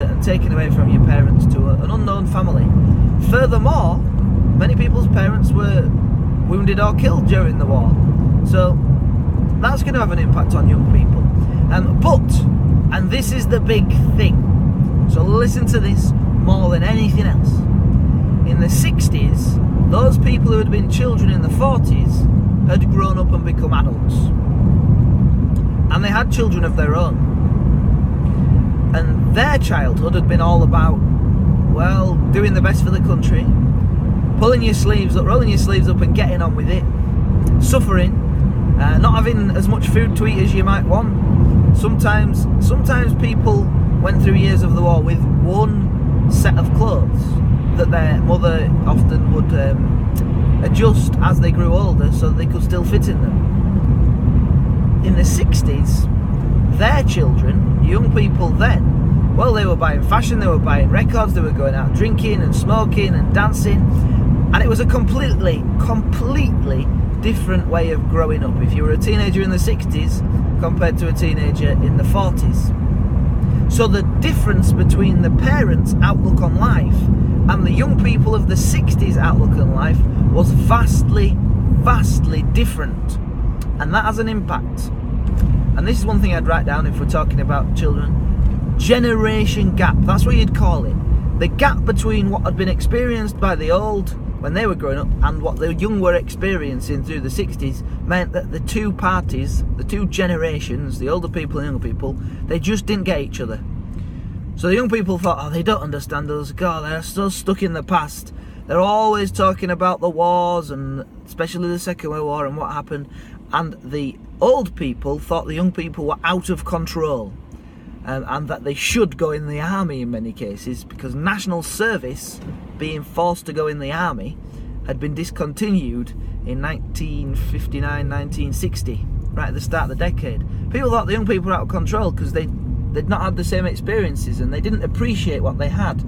and taken away from your parents to an unknown family. Furthermore, many people's parents were wounded or killed during the war, so that's going to have an impact on young people. And this is the big thing, so listen to this more than anything else. In the 60s, those people who had been children in the 40s had grown up and become adults, and they had children of their own. And their childhood had been all about, well, doing the best for the country, pulling your sleeves up, rolling your sleeves up and getting on with it, suffering, not having as much food to eat as you might want. Sometimes people went through years of the war with one set of clothes that their mother often would adjust as they grew older so that they could still fit in them. In the 60s, their children, young people then, well, they were buying fashion, they were buying records, they were going out drinking and smoking and dancing, and it was a completely different way of growing up if you were a teenager in the 60s compared to a teenager in the 40s. So the difference between the parents' outlook on life and the young people of the 60s outlook on life was vastly different, and that has an impact. And this is one thing I'd write down if we're talking about children. Generation gap, that's what you'd call it. The gap between what had been experienced by the old when they were growing up and what the young were experiencing through the 60s meant that the two parties, the two generations, the older people and younger people, they just didn't get each other. So the young people thought, oh, they don't understand us, God, they're so stuck in the past. They're always talking about the wars, and especially the Second World War and what happened. And the old people thought the young people were out of control, and that they should go in the army in many cases, because national service, being forced to go in the army, had been discontinued in 1959, 1960, right at the start of the decade. People thought the young people were out of control because they'd not had the same experiences and they didn't appreciate what they had.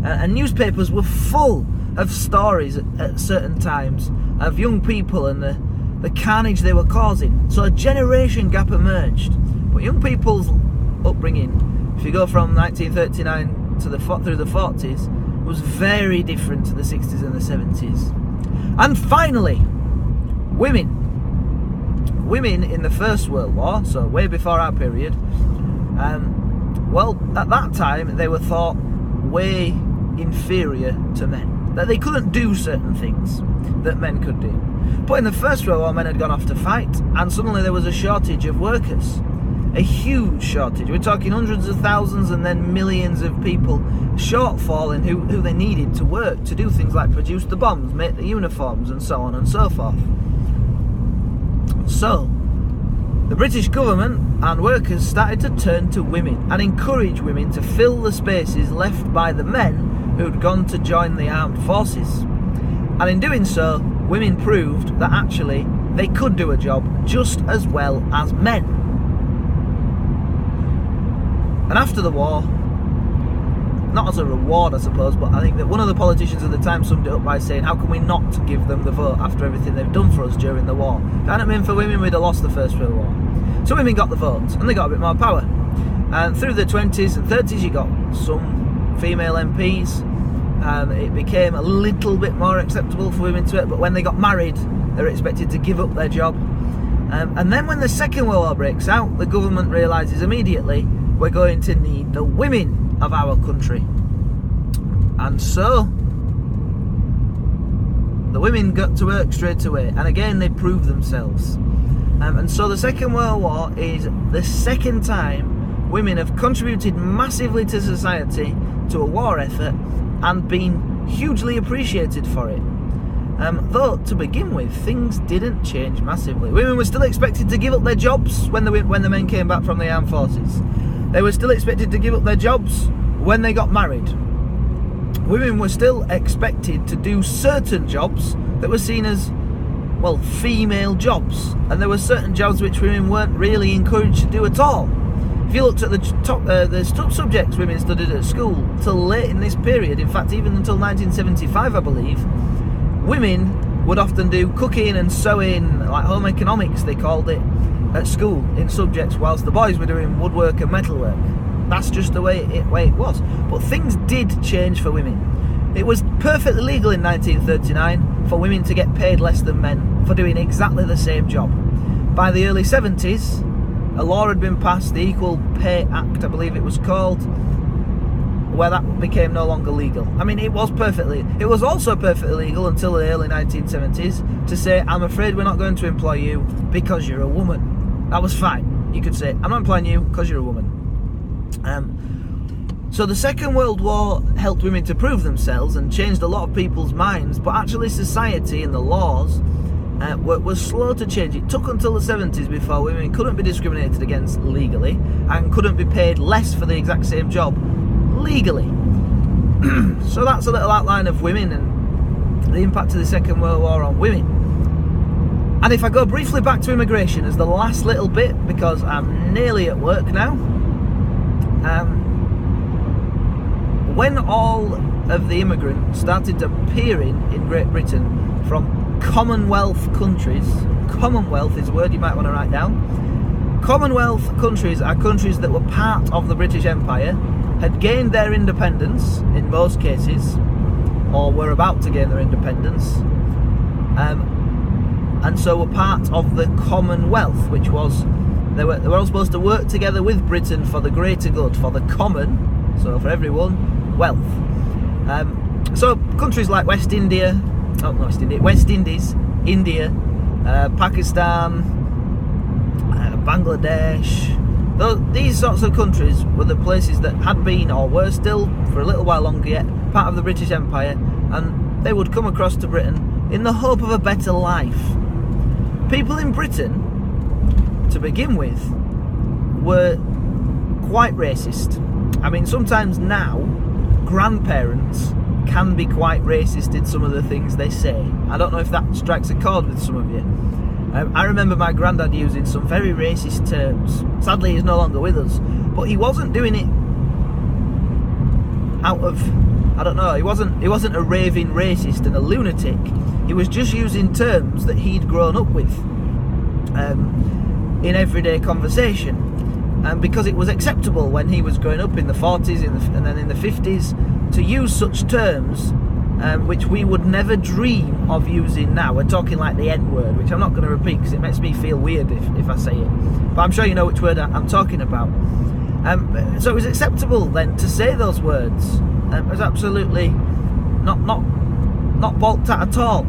And newspapers were full of stories at certain times of young people and the carnage they were causing. So a generation gap emerged. But young people's upbringing, if you go from 1939 to through the 40s, was very different to the 60s and the 70s. And finally, women. Women in the First World War, so way before our period, well, at that time they were thought way inferior to men, that they couldn't do certain things that men could do. But in the First World War, men had gone off to fight, and suddenly there was a shortage of workers, a huge shortage. We're talking hundreds of thousands and then millions of people shortfall in who they needed to work, to do things like produce the bombs, make the uniforms, and so on and so forth. So the British government and workers started to turn to women and encourage women to fill the spaces left by the men who'd gone to join the armed forces. And in doing so, women proved that actually they could do a job just as well as men. And after the war, not as a reward I suppose, but I think that one of the politicians at the time summed it up by saying, how can we not give them the vote after everything they've done for us during the war? If it hadn't been for women, we'd have lost the First World War. So women got the vote, and they got a bit more power. And through the 20s and 30s you got some female MPs. It became a little bit more acceptable for women to it, but when they got married, they were expected to give up their job. And then when the Second World War breaks out, the government realises immediately, we're going to need the women of our country. And so the women got to work straight away, and again they proved themselves. And so the Second World War is the second time women have contributed massively to society, to a war effort, and been hugely appreciated for it. Though to begin with, things didn't change massively. Women were still expected to give up their jobs when the men came back from the armed forces. They were still expected to give up their jobs when they got married. Women were still expected to do certain jobs that were seen as, well, female jobs, and there were certain jobs which women weren't really encouraged to do at all. If you looked at the subjects women studied at school till late in this period, in fact even until 1975 I believe, women would often do cooking and sewing, like home economics they called it, at school in subjects, whilst the boys were doing woodwork and metalwork. That's just the way it was. But things did change for women. It was perfectly legal in 1939 for women to get paid less than men for doing exactly the same job. By the early 70s, a law had been passed, the Equal Pay Act, I believe it was called, where that became no longer legal. I mean, it was also perfectly legal until the early 1970s to say, I'm afraid we're not going to employ you because you're a woman. That was fine. You could say, I'm not employing you because you're a woman. So the Second World War helped women to prove themselves and changed a lot of people's minds, but actually society and the laws were slow to change. It took until the 70s before women couldn't be discriminated against legally and couldn't be paid less for the exact same job legally. So that's a little outline of women and the impact of the Second World War on women. And if I go briefly back to immigration as the last little bit, because I'm nearly at work now, when all of the immigrants started appearing in Great Britain from Commonwealth countries, Commonwealth is a word you might want to write down. Commonwealth countries are countries that were part of the British Empire, had gained their independence in most cases, or were about to gain their independence, and so were part of the Commonwealth, which was, they were all supposed to work together with Britain for the greater good, for the common, so for everyone, wealth. So countries like West Indies, India, Pakistan, Bangladesh, these sorts of countries were the places that had been, or were still for a little while longer yet, part of the British Empire, and they would come across to Britain in the hope of a better life. People in Britain, to begin with, were quite racist. I mean, sometimes now, grandparents can be quite racist in some of the things they say. I don't know if that strikes a chord with some of you. I remember my granddad using some very racist terms. Sadly, he's no longer with us, but he wasn't doing it out of, I don't know, he wasn't a raving racist and a lunatic. He was just using terms that he'd grown up with in everyday conversation. Because it was acceptable when he was growing up in the 40s and then in the 50s to use such terms which we would never dream of using now. We're talking like the N-word, which I'm not going to repeat because it makes me feel weird if I say it. But I'm sure you know which word I'm talking about. So it was acceptable then to say those words. It was absolutely not balked at all.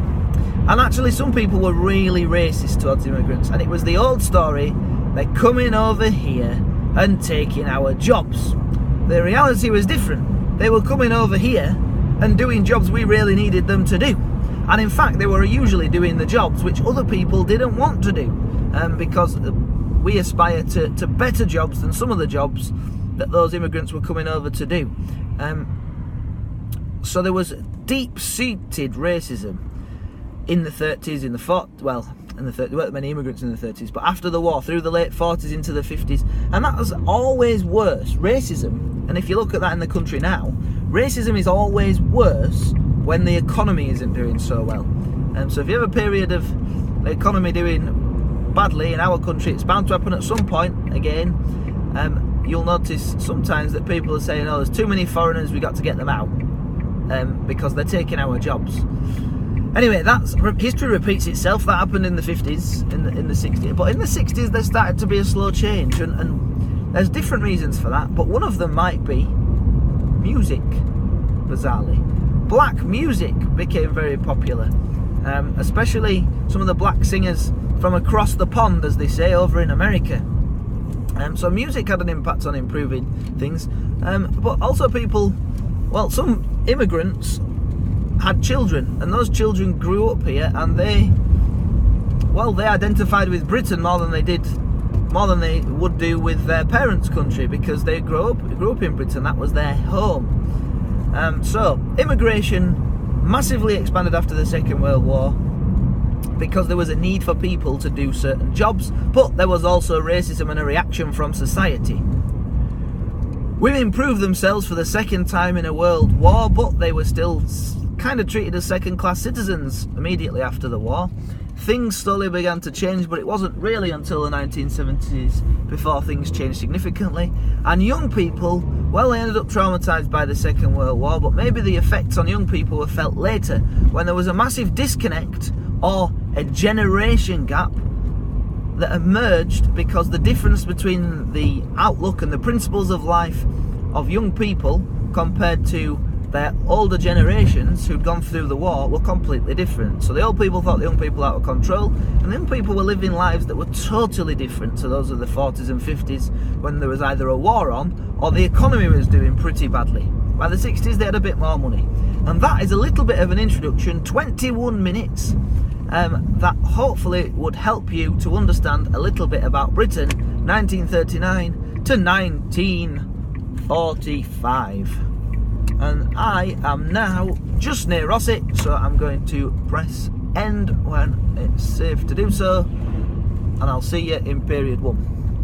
And actually some people were really racist towards immigrants, and it was the old story, they're coming over here and taking our jobs. The reality was different. They were coming over here and doing jobs we really needed them to do. And in fact, they were usually doing the jobs which other people didn't want to do, because we aspire to better jobs than some of the jobs that those immigrants were coming over to do. So there was deep-seated racism in the 30s, in the 40s, well, in the 30s, there weren't many immigrants in the 30s, but after the war, through the late 40s into the 50s, and that was always worse. Racism, and if you look at that in the country now, racism is always worse when the economy isn't doing so well. So if you have a period of the economy doing badly in our country, it's bound to happen at some point again. You'll notice sometimes that people are saying, oh, there's too many foreigners, we got to get them out, because they're taking our jobs. Anyway, history repeats itself. That happened in the 50s, in the 60s. But in the 60s, there started to be a slow change, and there's different reasons for that. But one of them might be music, bizarrely. Black music became very popular, especially some of the black singers from across the pond, as they say, over in America. So music had an impact on improving things. But also some immigrants had children, and those children grew up here, and they identified with Britain more than they would do with their parents' country, because they grew up in Britain. That was their home. So immigration massively expanded after the Second World War because there was a need for people to do certain jobs, but there was also racism and a reaction from society. Women proved themselves for the second time in a world war, but they were still kind of treated as second-class citizens immediately after the war. things slowly began to change, but it wasn't really until the 1970s before things changed significantly. And young people, well, they ended up traumatised by the Second World War, but maybe the effects on young people were felt later, when there was a massive disconnect or a generation gap that emerged because the difference between the outlook and the principles of life of young people compared to their older generations who'd gone through the war were completely different. So the old people thought the young people were out of control, and the young people were living lives that were totally different to those of the 40s and 50s, when there was either a war on or the economy was doing pretty badly. By the 60s they had a bit more money. And that is a little bit of an introduction, 21 minutes, that hopefully would help you to understand a little bit about Britain 1939 to 1945. And I am now just near Rosset, so I'm going to press end when it's safe to do so, and I'll see you in period 1.